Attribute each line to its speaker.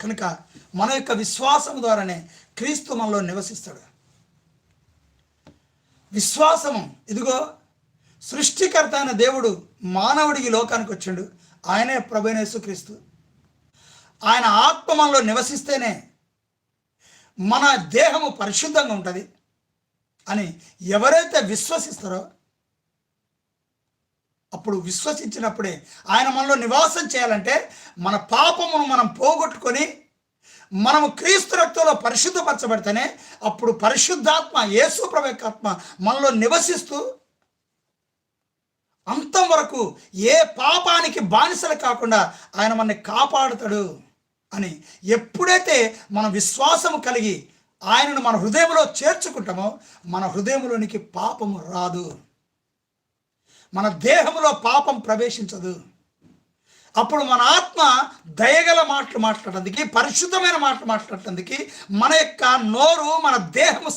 Speaker 1: కనుక మన యొక్క విశ్వాసం ద్వారానే క్రీస్తు మనలో నివసిస్తాడు. విశ్వాసము, ఇదిగో సృష్టికర్త అయిన దేవుడు మానవుడికి లోకానికి వచ్చాడు. ఆయనే ప్రభువైన యేసుక్రీస్తు. ఆయన ఆత్మ మనలో నివసిస్తేనే మన దేహము పరిశుద్ధంగా ఉంటుంది అని ఎవరైతే విశ్వసిస్తారో, అప్పుడు విశ్వసించినప్పుడే ఆయన మనలో నివాసం చేయాలంటే మన పాపమును మనం పోగొట్టుకొని మనము క్రీస్తు రక్తంలో పరిశుద్ధపరచబడితేనే అప్పుడు పరిశుద్ధాత్మ, యేసు ప్రభు యొక్క ఆత్మ మనలో నివసిస్తూ అంతం వరకు ఏ పాపానికి బానిసలు కాకుండా ఆయన మనల్ని కాపాడుతాడు అని ఎప్పుడైతే మన విశ్వాసము కలిగి ఆయనను మన హృదయంలో చేర్చుకుంటామో మన హృదయంలోనికి పాపము రాదు, మన దేహంలో పాపం ప్రవేశించదు. అప్పుడు మన ఆత్మ దయగల మాటలు మాట్లాడటానికి, పరిశుద్ధమైన మాటలు మాట్లాడటానికి మన యొక్క నోరు, మన దేహము